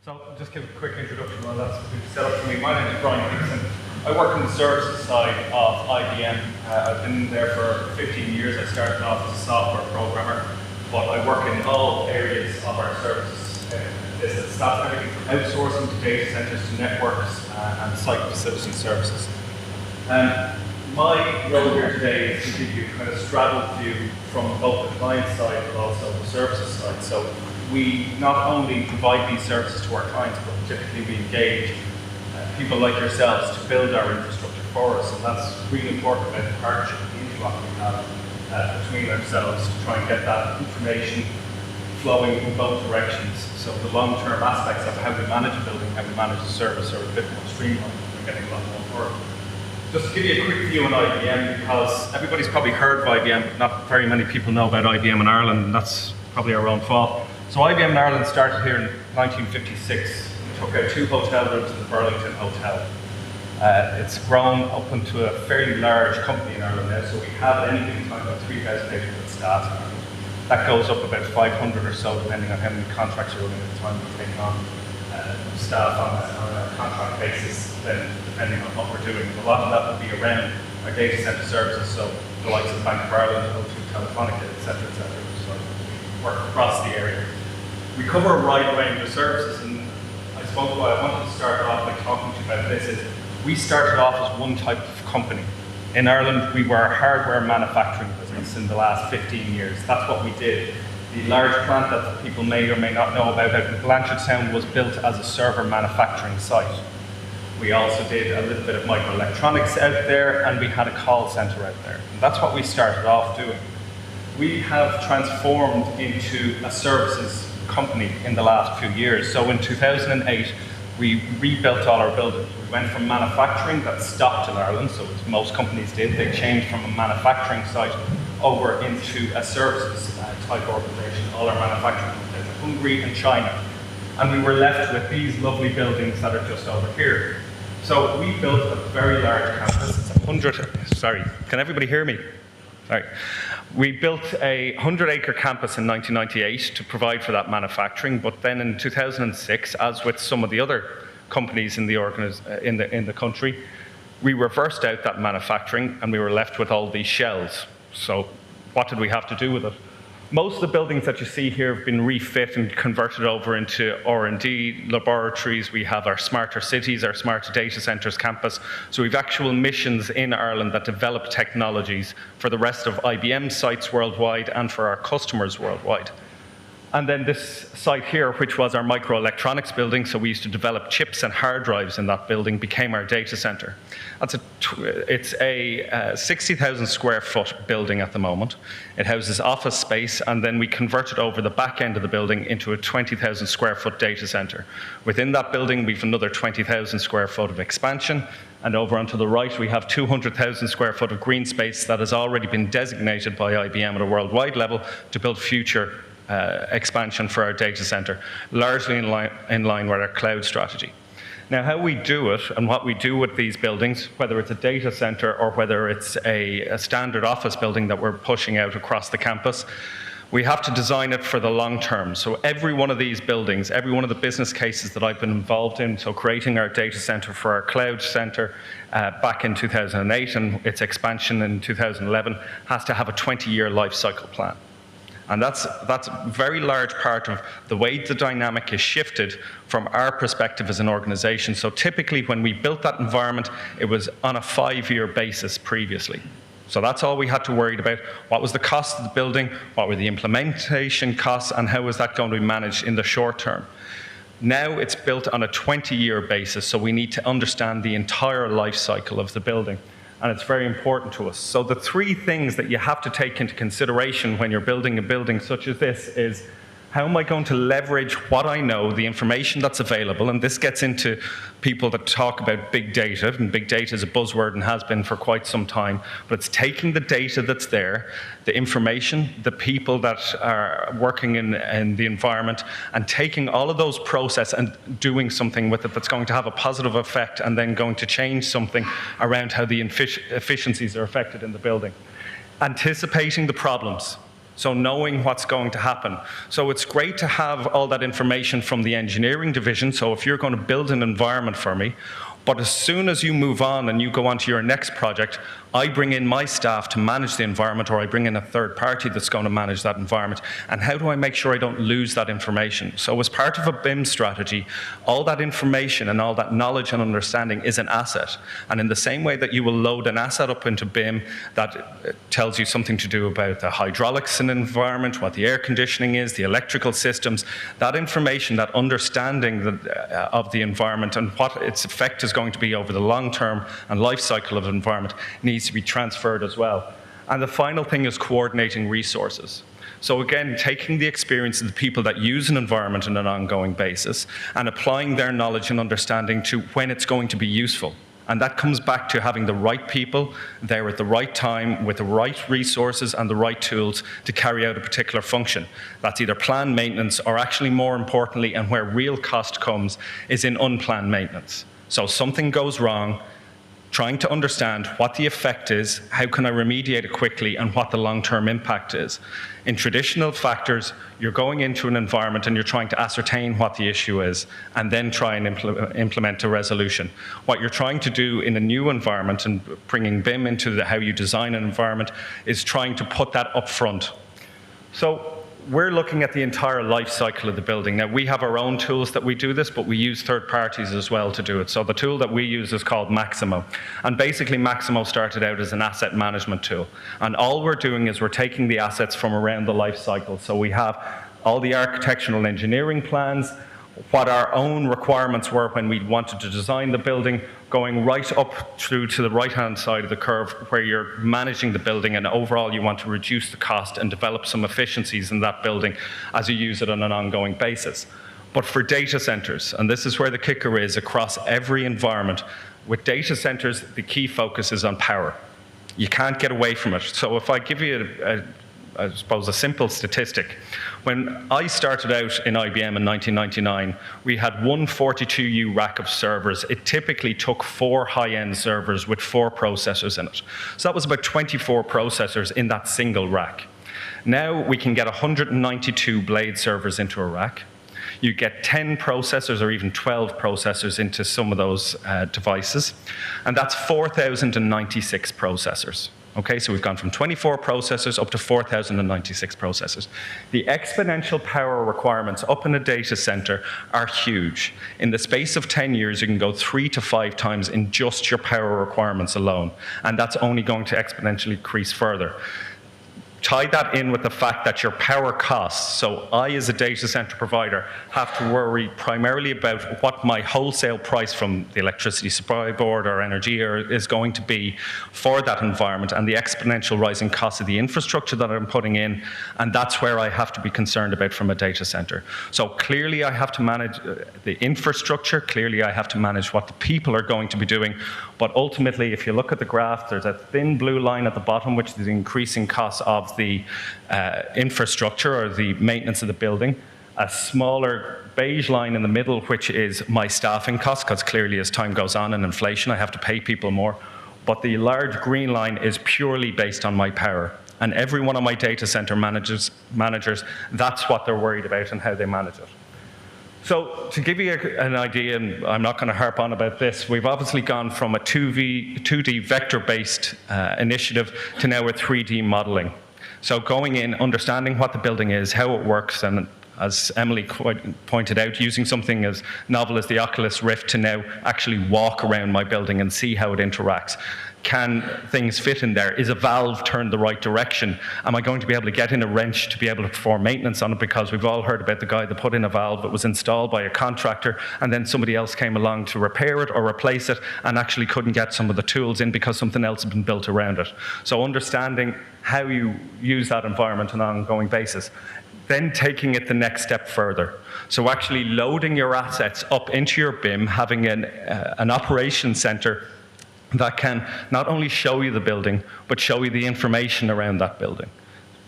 So just give a quick introduction while that's been set up for me. My name is Brian Hickson. I work on the services side of IBM. I've been there for 15 years. I started off as a software programmer, but I work in all areas of our services business. That's everything from outsourcing to data centers to networks and site facility services. My role here today is to give you kind of straddle view from both the client side but also the services side. So we not only provide these services to our clients, but typically we engage people like yourselves to build our infrastructure for us. And that's really important about the partnership and the interlock we have between ourselves to try and get that information flowing in both directions. So the long-term aspects of how we manage a building, how we manage a service are a bit more streamlined. We're getting a lot more work. Just to give you a quick view on IBM, because everybody's probably heard of IBM, but not very many people know about IBM in Ireland, and that's probably our own fault. So IBM in Ireland started here in 1956. We took out 2 hotel rooms in the Burlington Hotel. It's grown up into a fairly large company in Ireland now, so we have anything like about 3,800 staff in Ireland. That goes up about 500 or so, depending on how many contracts you're running at the time. We're taking on staff on a contract basis, then depending on what we're doing. A lot of that will be around our data center services, so the likes of Bank of Ireland, O2 Telefonica, etc., etc. So we work across the area. We cover a wide range of services, and I suppose what I wanted to start off by talking to you about this is we started off as one type of company. In Ireland, we were a hardware manufacturing business in the last 15 years. That's what we did. The large plant that people may or may not know about out in Blanchardstown was built as a server manufacturing site. We also did a little bit of microelectronics out there, and we had a call center out there. And that's what we started off doing. We have transformed into a services company in the last few years. So in 2008, we rebuilt all our buildings. We went from manufacturing that stopped in Ireland, so as most companies did, they changed from a manufacturing site over into a services type organization. All our manufacturing went into Hungary and China. And we were left with these lovely buildings that are just over here. So we built a very large campus. It's 100, sorry, can everybody hear me? Sorry. We built a 100-acre campus in 1998 to provide for that manufacturing, but then in 2006, as with some of the other companies in the country, we reversed out that manufacturing and we were left with all these shells. So what did we have to do with it? Most of the buildings that you see here have been refit and converted over into R&D laboratories. We have our smarter cities, our smarter data centers campus. So we have actual missions in Ireland that develop technologies for the rest of IBM sites worldwide and for our customers worldwide. And then this site here, which was our microelectronics building, so we used to develop chips and hard drives in that building, became our data center. It's a 60,000 square foot building at the moment. It houses office space, and then we converted over the back end of the building into a 20,000 square foot data center. Within that building, we've another 20,000 square foot of expansion, and over onto the right, we have 200,000 square foot of green space that has already been designated by IBM at a worldwide level to build future expansion for our data center, largely in line with our cloud strategy. Now, how we do it and what we do with these buildings, whether it's a data center or whether it's a standard office building that we're pushing out across the campus, we have to design it for the long term. So every one of these buildings, every one of the business cases that I've been involved in, so creating our data center for our cloud center back in 2008 and its expansion in 2011, has to have a 20-year life cycle plan. And that's a very large part of the way the dynamic is shifted from our perspective as an organization. So typically when we built that environment, it was on a 5-year basis previously. So that's all we had to worry about. What was the cost of the building? What were the implementation costs? And how was that going to be managed in the short term? Now it's built on a 20-year basis, so we need to understand the entire life cycle of the building. And it's very important to us. So the 3 things that you have to take into consideration when you're building a building such as this is, how am I going to leverage what I know, the information that's available? And this gets into people that talk about big data, and big data is a buzzword and has been for quite some time, but it's taking the data that's there, the information, the people that are working in the environment, and taking all of those process and doing something with it that's going to have a positive effect and then going to change something around how the efficiencies are affected in the building. Anticipating the problems. So knowing what's going to happen. So it's great to have all that information from the engineering division. So if you're going to build an environment for me, but as soon as you move on and you go on to your next project, I bring in my staff to manage the environment, or I bring in a third party that's going to manage that environment. And how do I make sure I don't lose that information? So as part of a BIM strategy, all that information and all that knowledge and understanding is an asset. And in the same way that you will load an asset up into BIM that tells you something to do about the hydraulics in an environment, what the air conditioning is, the electrical systems, that information, that understanding of the environment and what its effect is going to be over the long term and life cycle of the environment needs to be transferred as well. And the final thing is coordinating resources. So again, taking the experience of the people that use an environment on an ongoing basis and applying their knowledge and understanding to when it's going to be useful. And that comes back to having the right people there at the right time with the right resources and the right tools to carry out a particular function. That's either planned maintenance or, actually more importantly, and where real cost comes, is in unplanned maintenance. So something goes wrong, trying to understand what the effect is, how can I remediate it quickly, and what the long-term impact is. In traditional factors, you're going into an environment and you're trying to ascertain what the issue is and then try and implement a resolution. What you're trying to do in a new environment, and bringing BIM into how you design an environment, is trying to put that up front. So we're looking at the entire life cycle of the building. Now, we have our own tools that we do this, but we use third parties as well to do it. So the tool that we use is called Maximo. And basically, Maximo started out as an asset management tool. And all we're doing is we're taking the assets from around the life cycle. So we have all the architectural and engineering plans, what our own requirements were when we wanted to design the building, going right up through to the right-hand side of the curve where you're managing the building and overall you want to reduce the cost and develop some efficiencies in that building as you use it on an ongoing basis. But for data centers, and this is where the kicker is across every environment, with data centers, the key focus is on power. You can't get away from it. So if I give you I suppose, a simple statistic. When I started out in IBM in 1999, we had one 42U rack of servers. It typically took 4 high-end servers with 4 processors in it. So that was about 24 processors in that single rack. Now we can get 192 blade servers into a rack. You get 10 processors or even 12 processors into some of those devices. And that's 4,096 processors. Okay, so we've gone from 24 processors up to 4,096 processors. The exponential power requirements up in a data center are huge. In the space of 10 years, you can go 3 to 5 times in just your power requirements alone. And that's only going to exponentially increase further. Tie that in with the fact that your power costs. So I, as a data center provider, have to worry primarily about what my wholesale price from the electricity supply board or energy is going to be for that environment, and the exponential rising cost of the infrastructure that I'm putting in. And that's where I have to be concerned about from a data center. So clearly I have to manage the infrastructure. Clearly I have to manage what the people are going to be doing. But ultimately, if you look at the graph, there's a thin blue line at the bottom, which is the increasing cost of the infrastructure or the maintenance of the building. A smaller beige line in the middle, which is my staffing costs, because clearly as time goes on and inflation, I have to pay people more. But the large green line is purely based on my power. And every one of my data center managers, that's what they're worried about and how they manage it. So to give you an idea, and I'm not going to harp on about this, we've obviously gone from a 2D vector-based initiative to now a 3D modeling. So going in, understanding what the building is, how it works, and as Emily pointed out, using something as novel as the Oculus Rift to now actually walk around my building and see how it interacts. Can things fit in there? Is a valve turned the right direction? Am I going to be able to get in a wrench to be able to perform maintenance on it? Because we've all heard about the guy that put in a valve that was installed by a contractor, and then somebody else came along to repair it or replace it and actually couldn't get some of the tools in because something else had been built around it. So understanding how you use that environment on an ongoing basis. Then taking it the next step further. So actually loading your assets up into your BIM, having an operations center that can not only show you the building, but show you the information around that building.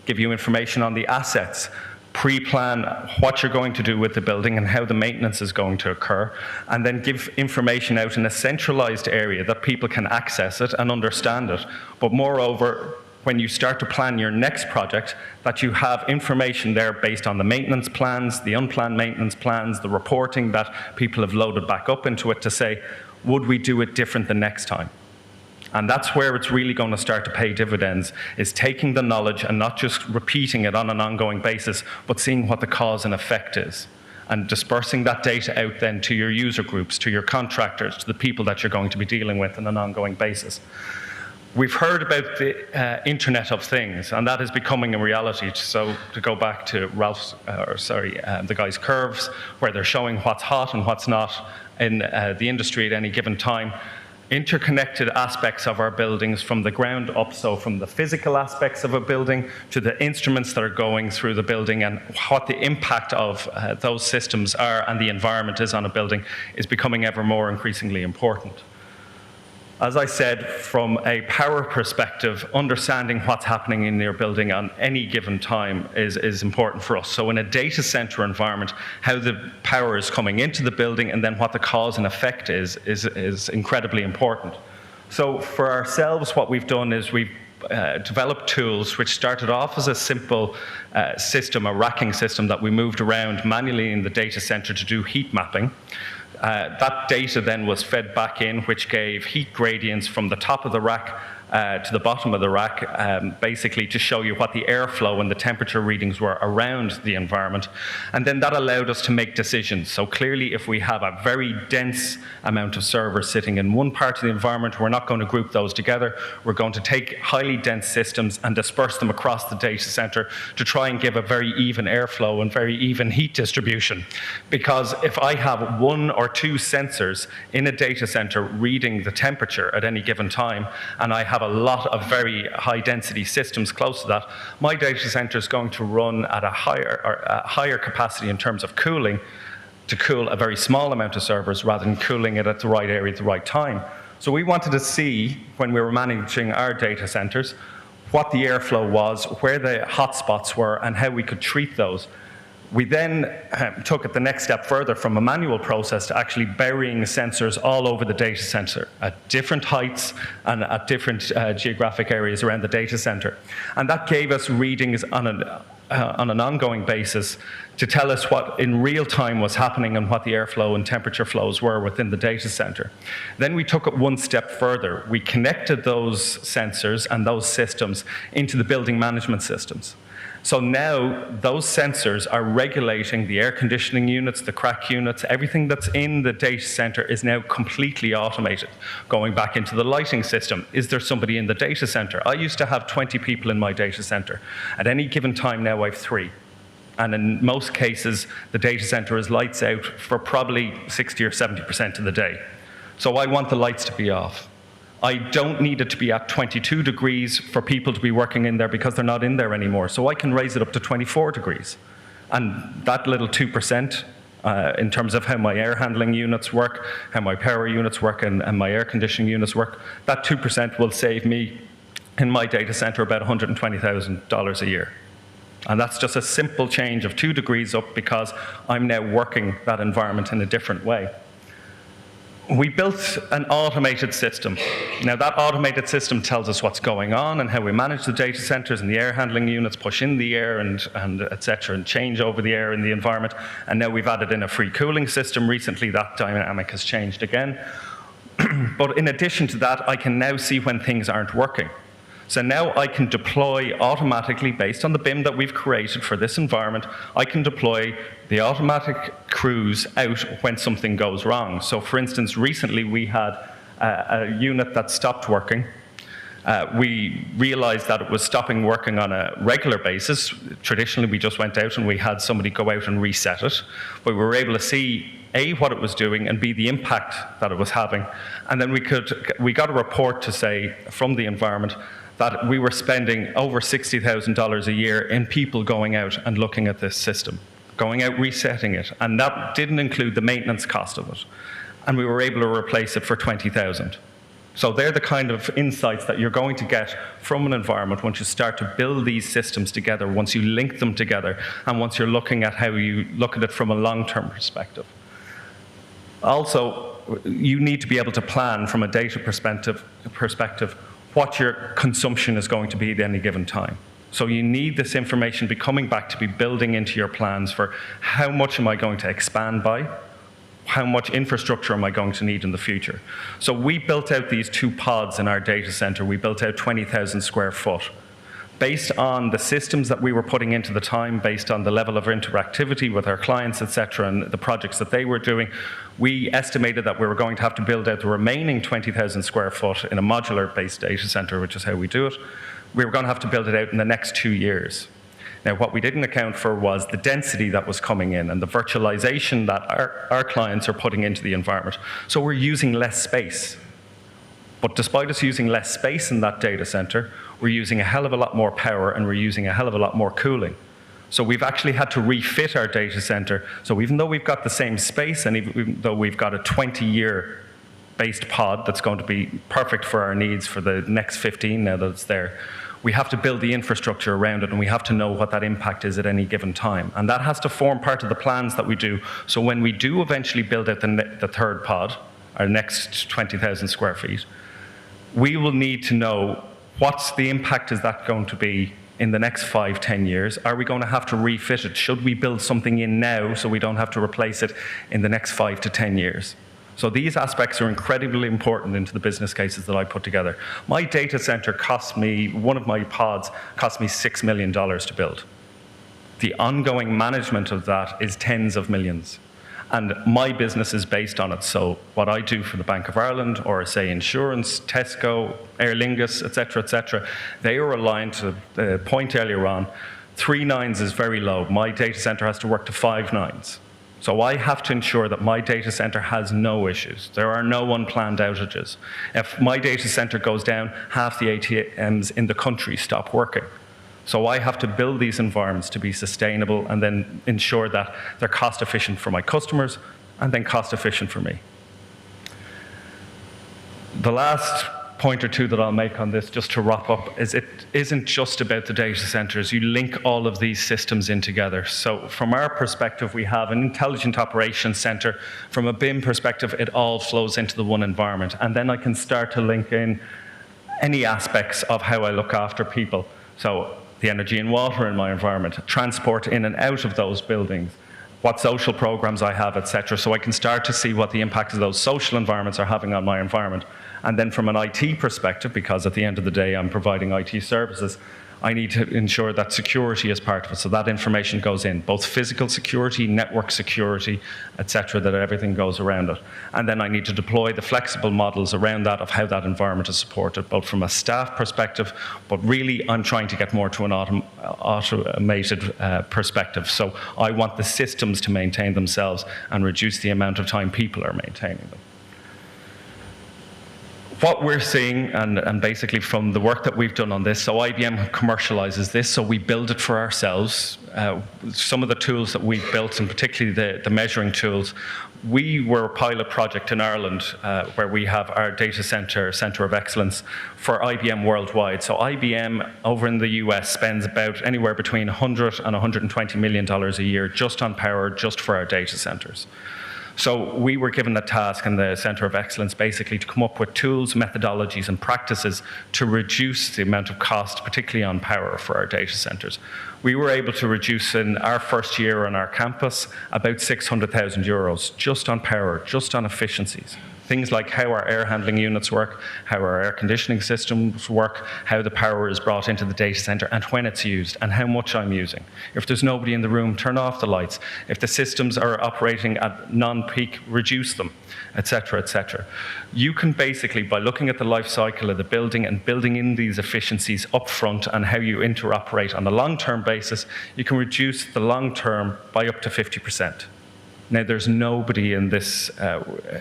Give you information on the assets, pre-plan what you're going to do with the building and how the maintenance is going to occur, and then give information out in a centralized area that people can access it and understand it. But moreover, when you start to plan your next project, that you have information there based on the maintenance plans, the unplanned maintenance plans, the reporting that people have loaded back up into it to say, would we do it different the next time? And that's where it's really going to start to pay dividends, is taking the knowledge and not just repeating it on an ongoing basis, but seeing what the cause and effect is, and dispersing that data out then to your user groups, to your contractors, to the people that you're going to be dealing with on an ongoing basis. We've heard about the Internet of Things, and that is becoming a reality. So to go back to the guy's curves, where they're showing what's hot and what's not in the industry at any given time, interconnected aspects of our buildings from the ground up, so from the physical aspects of a building to the instruments that are going through the building and what the impact of those systems are and the environment is on a building is becoming ever more increasingly important. As I said, from a power perspective, understanding what's happening in your building on any given time is important for us. So in a data center environment, how the power is coming into the building and then what the cause and effect is incredibly important. So for ourselves, what we've done is we've developed tools which started off as a simple system, a racking system that we moved around manually in the data center to do heat mapping. That data then was fed back in, which gave heat gradients from the top of the rack to the bottom of the rack, basically to show you what the airflow and the temperature readings were around the environment. And then that allowed us to make decisions. So clearly, if we have a very dense amount of servers sitting in one part of the environment, we're not going to group those together. We're going to take highly dense systems and disperse them across the data center to try and give a very even airflow and very even heat distribution. Because if I have one or two sensors in a data center reading the temperature at any given time, and I have a lot of very high density systems close to that, my data center is going to run at a higher capacity in terms of cooling to cool a very small amount of servers rather than cooling it at the right area at the right time. So we wanted to see, when we were managing our data centers, what the airflow was, where the hotspots were, and how we could treat those. We then took it the next step further from a manual process to actually burying sensors all over the data center at different heights and at different geographic areas around the data center. And that gave us readings on an ongoing basis to tell us what in real time was happening and what the airflow and temperature flows were within the data center. Then we took it one step further. We connected those sensors and those systems into the building management systems. So now those sensors are regulating the air conditioning units, the crack units, everything that's in the data center is now completely automated. Going back into the lighting system, is there somebody in the data center? I used to have 20 people in my data center. At any given time now I have 3. And in most cases, the data center is lights out for probably 60 or 70% of the day. So I want the lights to be off. I don't need it to be at 22 degrees for people to be working in there because they're not in there anymore. So I can raise it up to 24 degrees. And that little 2% in terms of how my air handling units work, how my power units work, and my air conditioning units work, that 2% will save me in my data center about $120,000 a year. And that's just a simple change of 2 degrees up because I'm now working that environment in a different way. We built an automated system. Now that automated system tells us what's going on and how we manage the data centers and the air handling units, push in the air and et cetera, and change over the air in the environment. And now we've added in a free cooling system. Recently that dynamic has changed again. But in addition to that, I can now see when things aren't working. So now I can deploy automatically, based on the BIM that we've created for this environment, I can deploy the automatic crews out when something goes wrong. So for instance, recently we had a unit that stopped working. We realized that it was stopping working on a regular basis. Traditionally, we just went out and we had somebody go out and reset it. But we were able to see, A, what it was doing, and B, the impact that it was having. And then we got a report to say, from the environment, that we were spending over $60,000 a year in people going out and looking at this system, going out resetting it, and that didn't include the maintenance cost of it. And we were able to replace it for $20,000. So they're the kind of insights that you're going to get from an environment once you start to build these systems together, once you link them together, and once you're looking at how you look at it from a long-term perspective. Also, you need to be able to plan from a data perspective what your consumption is going to be at any given time. So you need this information be coming back to be building into your plans for how much am I going to expand by, how much infrastructure am I going to need in the future. So we built out these 2 pods in our data center. We built out 20,000 square foot. Based on the systems that we were putting into the time, based on the level of interactivity with our clients, et cetera, and the projects that they were doing, we estimated that we were going to have to build out the remaining 20,000 square foot in a modular-based data center, which is how we do it. We were going to have to build it out in the next 2 years. Now, what we didn't account for was the density that was coming in and the virtualization that our clients are putting into the environment. So we're using less space. But despite us using less space in that data center, we're using a hell of a lot more power and we're using a hell of a lot more cooling. So we've actually had to refit our data center. So even though we've got the same space and even though we've got a 20-year based pod that's going to be perfect for our needs for the next 15 now that it's there, we have to build the infrastructure around it and we have to know what that impact is at any given time. And that has to form part of the plans that we do. So when we do eventually build out the 3rd pod, our next 20,000 square feet, we will need to know what's the impact is that going to be in the next 5, 10 years? Are we going to have to refit it? Should we build something in now so we don't have to replace it in the next 5 to 10 years? So these aspects are incredibly important into the business cases that I put together. My data center cost me, one of my pods cost me $6 million to build. The ongoing management of that is tens of millions. And my business is based on it. So what I do for the Bank of Ireland, or say Insurance, Tesco, Aer Lingus, et cetera, they are aligned to the point earlier on. 3 nines is very low. My data center has to work to 5 nines. So I have to ensure that my data center has no issues. There are no unplanned outages. If my data center goes down, half the ATMs in the country stop working. So I have to build these environments to be sustainable and then ensure that they're cost efficient for my customers and then cost efficient for me. The last point or two that I'll make on this, just to wrap up, is it isn't just about the data centers. You link all of these systems in together. So from our perspective, we have an intelligent operations center. From a BIM perspective, it all flows into the one environment. And then I can start to link in any aspects of how I look after people. So the energy and water in my environment, transport in and out of those buildings, what social programs I have, et cetera, so I can start to see what the impact of those social environments are having on my environment. And then from an IT perspective, because at the end of the day I'm providing IT services, I need to ensure that security is part of it, so that information goes in, both physical security, network security, et cetera, that everything goes around it. And then I need to deploy the flexible models around that of how that environment is supported, both from a staff perspective, but really I'm trying to get more to an automated perspective. So I want the systems to maintain themselves and reduce the amount of time people are maintaining them. What we're seeing, and basically from the work that we've done on this, so IBM commercializes this, so we build it for ourselves. Some of the tools that we've built, and particularly the measuring tools, we were a pilot project in Ireland where we have our data center of excellence for IBM worldwide. So IBM over in the US spends about anywhere between $100 and $120 million a year just on power, just for our data centers. So we were given the task in the Centre of Excellence basically to come up with tools, methodologies and practices to reduce the amount of cost, particularly on power for our data centres. We were able to reduce in our first year on our campus about €600,000 just on power, just on efficiencies. Things like how our air handling units work, how our air conditioning systems work, how the power is brought into the data center and when it's used and how much I'm using. If there's nobody in the room, turn off the lights. If the systems are operating at non-peak, reduce them, et cetera, et cetera. You can basically, by looking at the life cycle of the building and building in these efficiencies up front and how you interoperate on a long-term basis, you can reduce the long-term by up to 50%. Now, there's nobody in this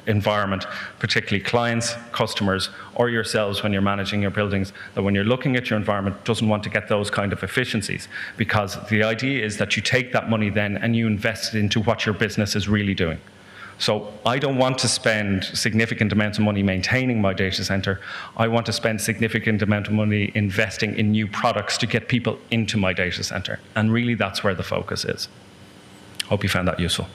environment, particularly clients, customers, or yourselves when you're managing your buildings, that when you're looking at your environment doesn't want to get those kind of efficiencies, because the idea is that you take that money then and you invest it into what your business is really doing. So I don't want to spend significant amounts of money maintaining my data center. I want to spend significant amount of money investing in new products to get people into my data center. And really that's where the focus is. Hope you found that useful.